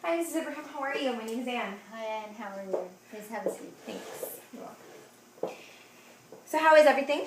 Hi, Mrs. Abraham. How are you? My name is Anne. Hi, Anne. How are you? Please have a seat. Thanks. You're welcome. So how is everything?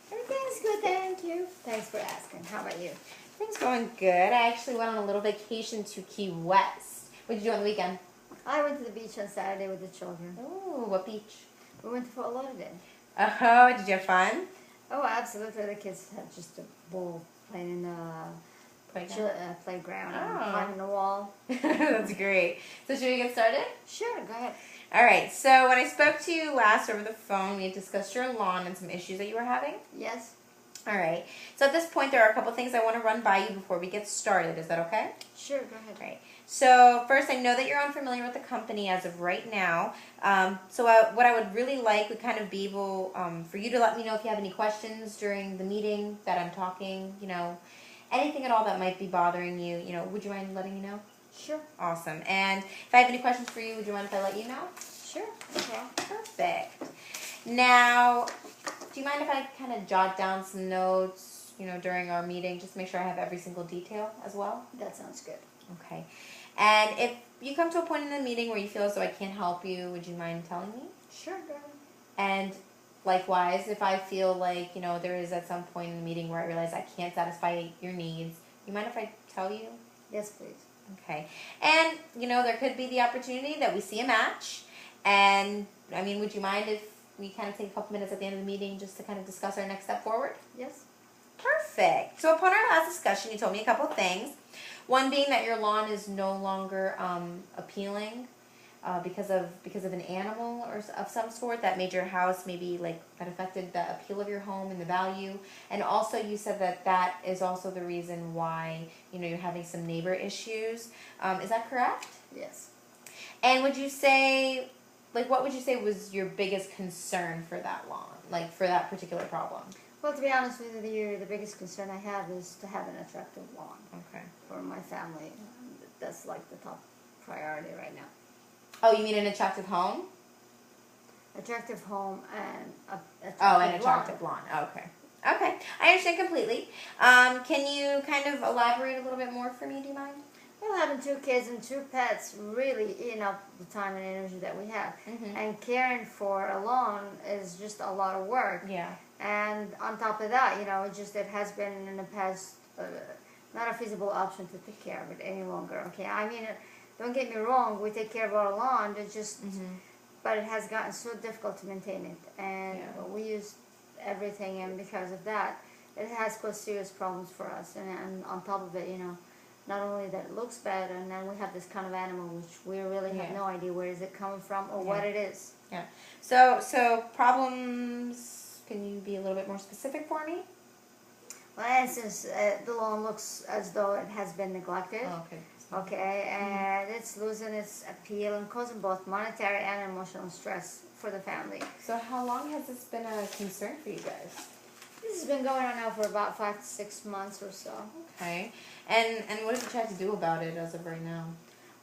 Everything's good, thank you. Thanks for asking. How about you? Things going good. I actually went on a little vacation to Key West. What did you do on the weekend? I went to the beach on Saturday with the children. Oh, what beach? We went to Fort Lauderdale. Oh, did you have fun? Oh, absolutely. The kids had just a ball playing in the playground and climbing the wall. That's great. So should we get started? Sure, go ahead. All right. So when I spoke to you last over the phone, we had discussed your lawn and some issues that you were having. Yes. All right. So at this point, there are a couple things I want to run by you before we get started. Is that okay? Sure, go ahead. All right. So first, I know that you're unfamiliar with the company as of right now. What I would really like would kind of be able for you to let me know if you have any questions during the meeting that I'm talking, anything at all that might be bothering you, would you mind letting me know? Sure. Awesome. And if I have any questions for you, would you mind if I let you know? Sure. Okay. Perfect. Now, do you mind if I kind of jot down some notes, during our meeting, just to make sure I have every single detail as well? That sounds good. Okay. And if you come to a point in the meeting where you feel as though I can't help you, would you mind telling me? Sure, go ahead. And likewise, if I feel like, there is at some point in the meeting where I realize I can't satisfy your needs, you mind if I tell you? Yes, please. Okay. And, there could be the opportunity that we see a match. And, would you mind if we kind of take a couple minutes at the end of the meeting just to kind of discuss our next step forward? Yes. Perfect. So upon our last discussion, you told me a couple of things. One being that your lawn is no longer appealing because of an animal or of some sort that made your house maybe that affected the appeal of your home and the value. And also you said that is also the reason why you're having some neighbor issues. Is that correct? Yes. And would you say what would you say was your biggest concern for that lawn, for that particular problem? Well, to be honest with you, the biggest concern I have is to have an attractive lawn. Okay. For my family. That's the top priority right now. Oh, you mean an attractive home? Attractive home and an attractive lawn. Okay. Okay. I understand completely. Can you kind of elaborate a little bit more for me, do you mind? Well, having 2 kids and 2 pets really eating up the time and energy that we have. Mm-hmm. And caring for a lawn is just a lot of work. Yeah. And on top of that, it has been in the past not a feasible option to take care of it any longer. Okay, don't get me wrong, we take care of our lawn, but it has gotten so difficult to maintain it. And we use everything, and because of that, it has caused serious problems for us. And on top of it, not only that it looks bad, and then we have this kind of animal which we really have no idea where is it coming from or what it is. Yeah. So problems, can you be a little bit more specific for me? For instance, the lawn looks as though it has been neglected. Oh, okay. Okay, and it's losing its appeal and causing both monetary and emotional stress for the family. So how long has this been a concern for you guys? This has been going on now for about 5 to 6 months or so. Okay. And what have you tried to do about it as of right now?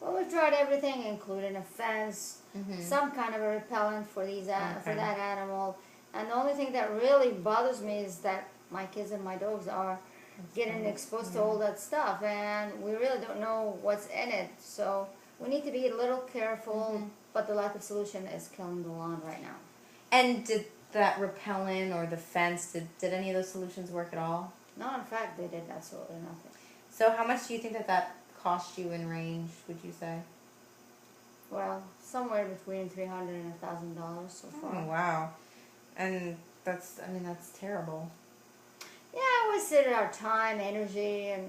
Well, we've tried everything, including a fence, some kind of a repellent for for that animal. And the only thing that really bothers me is that my kids and my dogs are getting exposed to all that stuff, and we really don't know what's in it. So we need to be a little careful, but the lack of solution is killing the lawn right now. And did that repellent or the fence, did any of those solutions work at all? No, in fact, they did absolutely nothing. So how much do you think that cost you in range, would you say? Well, somewhere between $300 and $1,000 so far. Oh, wow. And that's terrible. Yeah, we wasted our time, energy, and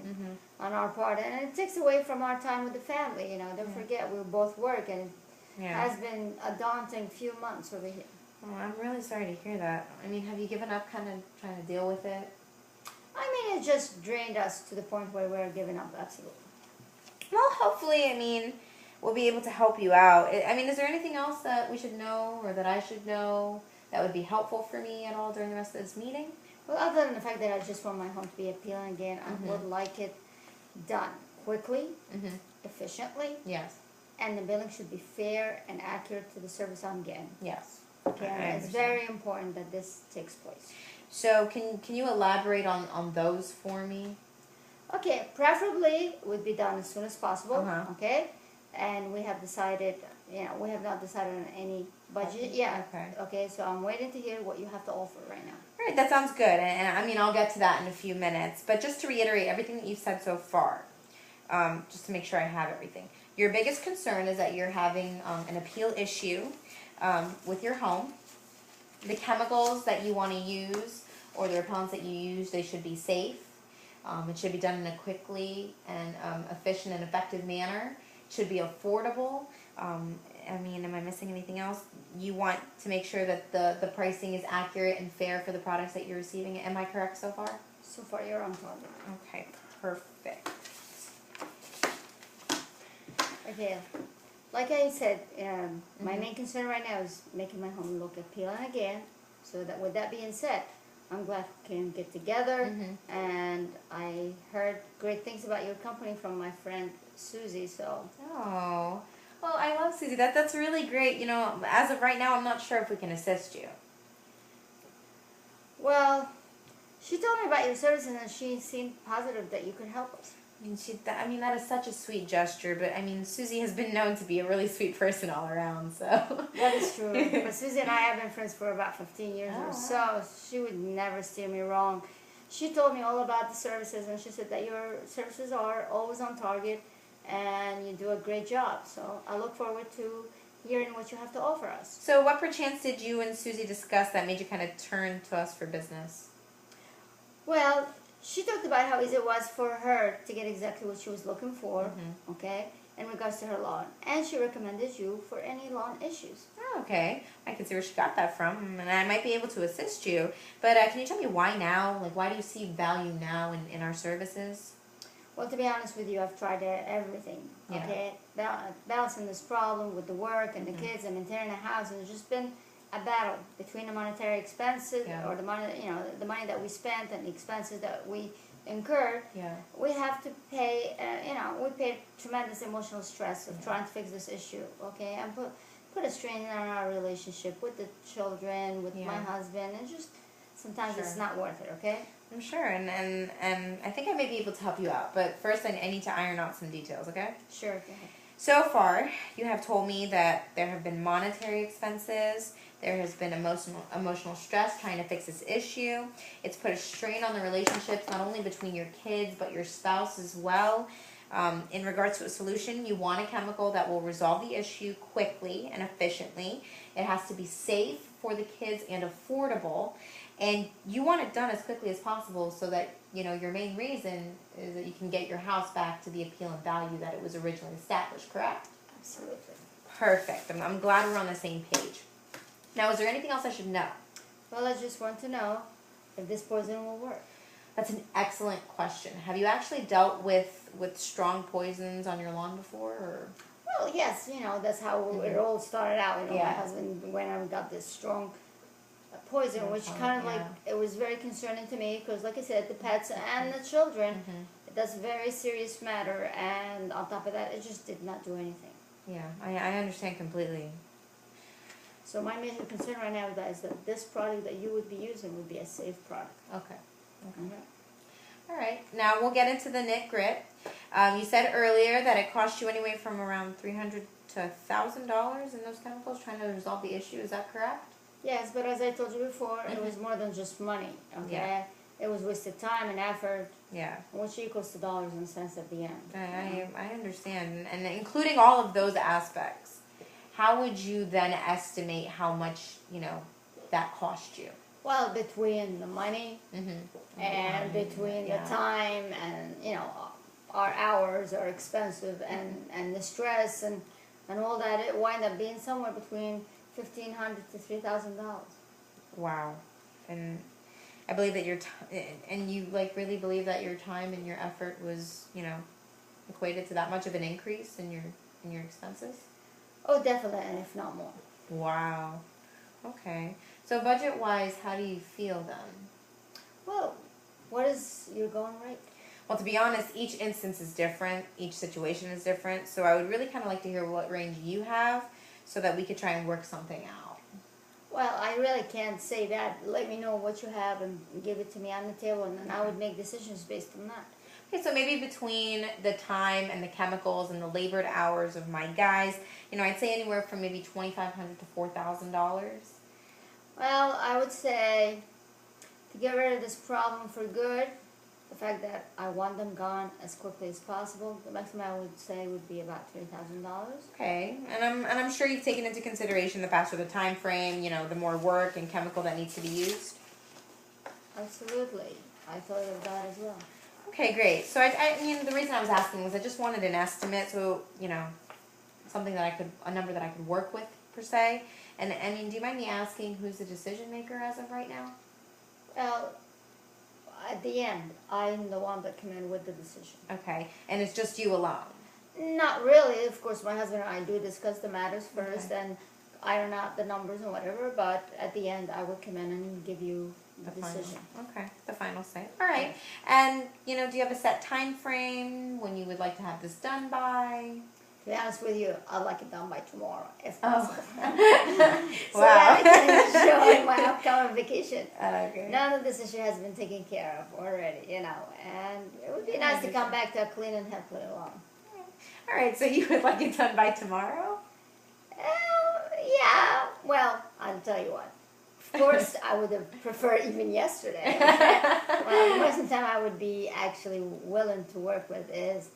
on our part, and it takes away from our time with the family. Don't forget we both work, and it has been a daunting few months over here. Oh, I'm really sorry to hear that. Have you given up kind of trying to deal with it? It just drained us to the point where we're giving up, absolutely. Well, hopefully, we'll be able to help you out. Is there anything else that we should know or that I should know that would be helpful for me at all during the rest of this meeting? Well, other than the fact that I just want my home to be appealing again, I would like it done quickly, efficiently. Yes. And the billing should be fair and accurate to the service I'm getting. Yes. Okay, and it's very important that this takes place. So can you elaborate on those for me? Okay, preferably would be done as soon as possible. Okay, and we have decided, we have not decided on any budget Okay. yet. Okay. Okay, so I'm waiting to hear what you have to offer right now. All right, that sounds good. And I mean, I'll get to that in a few minutes. But just to reiterate everything that you've said so far, just to make sure I have everything. Your biggest concern is that you're having an appeal issue with your home. The chemicals that you want to use or the repellents that you use, they should be safe. It should be done in a quickly and efficient and effective manner. It should be affordable. I mean, am I missing anything else? You want to make sure that the pricing is accurate and fair for the products that you're receiving. Am I correct so far? So far, you're on target. Okay, perfect. Okay, like I said, my main concern right now is making my home look appealing again. So that with that being said, I'm glad we can get together. And I heard great things about your company from my friend Susie. So Oh, well, I love Susie. That's really great. You know, as of right now, I'm not sure if we can assist you. well, she told me about your services and she seemed positive that you could help us. I mean, that is such a sweet gesture. But I mean, Susie has been known to be a really sweet person all around. So That is true. But Susie and I have been friends for about 15 years Oh, or wow. so. She would never steer me wrong. She told me all about the services, and she said that your services are always on target and you do a great job. So I look forward to hearing what you have to offer us. So, what perchance did you and Susie discuss that made you kind of turn to us for business? Well, she talked about how easy it was for her to get exactly what she was looking for, Mm-hmm. okay, in regards to her lawn. And she recommended you for any lawn issues. Oh, okay. I can see where she got that from, and I might be able to assist you. But can you tell me why now? Like, why do you see value now in our services? Well, to be honest with you, I've tried everything, Yeah. okay? Balancing this problem with the work and the kids and maintaining the house, and it's just been a battle between the monetary expenses Yeah. or the money, the money that we spent and the expenses that we incurred. Yeah. We have to pay, we pay tremendous emotional stress of trying to fix this issue, okay? And put a strain on our relationship with the children, with my Yeah. husband, and just sometimes it's Sure. not worth it, okay? I'm sure, and I think I may be able to help you out. But first, I need to iron out some details, okay? Sure, go ahead. So far, you have told me that there have been monetary expenses, there has been emotional stress trying to fix this issue. It's put a strain on the relationships, not only between your kids, but your spouse as well. In regards to a solution, you want a chemical that will resolve the issue quickly and efficiently. It has to be safe for the kids and affordable. And you want it done as quickly as possible so that, your main reason is that you can get your house back to the appeal and value that it was originally established, correct? Absolutely. Perfect. I'm glad we're on the same page. Now, is there anything else I should know? Well, I just want to know if this poison will work. That's an excellent question. Have you actually dealt with strong poisons on your lawn before? Or? Well, yes, that's how it all started out. My Yeah. husband went and got this strong poison, which kind of like, it was very concerning to me because, like I said, the pets and the children, that's a very serious matter. And on top of that, it just did not do anything. Yeah, I understand completely. So my major concern right now is that this product that you would be using would be a safe product. Okay. Okay. All right. Now we'll get into the nit-grit. You said earlier that it cost you anywhere from around $300 to $1,000 in those chemicals trying to resolve the issue. Is that correct? Yes, but as I told you before, it was more than just money, okay? Yeah. It was wasted time and effort, Yeah. which equals to dollars and cents at the end. I understand. And including all of those aspects, how would you then estimate how much, that cost you? Well, between the money Mm-hmm. and between Yeah. the time and, our hours are expensive and the stress and all that, it wind up being somewhere between $1,500 to $3,000. Wow. And I believe that and you really believe that your time and your effort was, equated to that much of an increase in your expenses? Oh, definitely, and if not more. Wow. Okay. So budget-wise, how do you feel then? Well, what is your going rate? Well, to be honest, each instance is different. Each situation is different. So I would really kind of like to hear what range you have so that we could try and work something out. Well, I really can't say that. Let me know what you have and give it to me on the table, and then I would make decisions based on that. Okay, so maybe between the time and the chemicals and the labored hours of my guys, I'd say anywhere from maybe $2,500 to $4,000. Well, I would say to get rid of this problem for good, the fact that I want them gone as quickly as possible, the maximum I would say would be about $3,000. Okay, and I'm sure you've taken into consideration the faster the time frame, the more work and chemical that needs to be used. Absolutely. I thought of that as well. Okay, great. So I mean, the reason I was asking was I just wanted an estimate, so something a number that I could work with per se. And I mean, do you mind me asking who's the decision maker as of right now? Well, at the end, I'm the one that came in with the decision. Okay, and it's just you alone. Not really. Of course, my husband and I do discuss the matters first Okay. and iron out the numbers and whatever, but at the end, I would come in and give you the decision. Okay, the final say. All right. And, do you have a set time frame when you would like to have this done by? To be honest with you, I'd like it done by tomorrow, if Oh. possible. So that I can enjoy my upcoming vacation. Okay. None of this issue has been taken care of already, and it would be nice to come back to a clean and healthy lawn. All right, so you would like it done by tomorrow? Yeah, well, I'll tell you what. Of course, I would have preferred even yesterday. Well, the most of the time I would be actually willing to work with is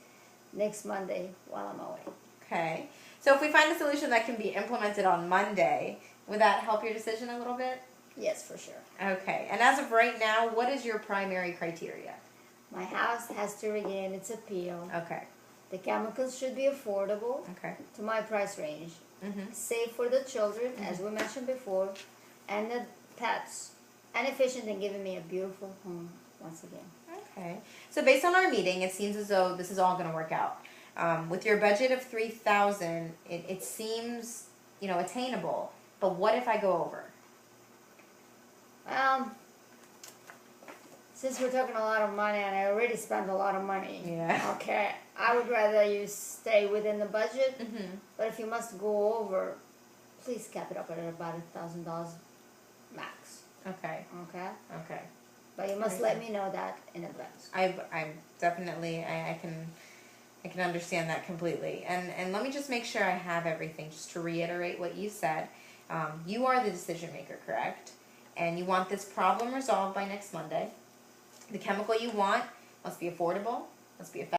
next Monday while I'm away. Okay. So if we find a solution that can be implemented on Monday, would that help your decision a little bit? Yes, for sure. Okay. And as of right now, what is your primary criteria? My house has to regain its appeal. Okay. The chemicals should be affordable Okay. to my price range. Mm-hmm. Safe for the children, as we mentioned before, and the pets, and efficient in giving me a beautiful home once again. Okay. So based on our meeting, it seems as though this is all going to work out. With your budget of $3,000, it seems attainable. But what if I go over? Well, since we're talking a lot of money, and I already spent a lot of money, Yeah. okay, I would rather you stay within the budget. Mm-hmm. But if you must go over, please cap it up at about $1,000 max. Okay. Okay, Okay. but you must let me know that in advance. I'm definitely I can understand that completely. And let me just make sure I have everything. Just to reiterate what you said, you are the decision maker, correct? And you want this problem resolved by next Monday. The chemical you want must be affordable, must be effective.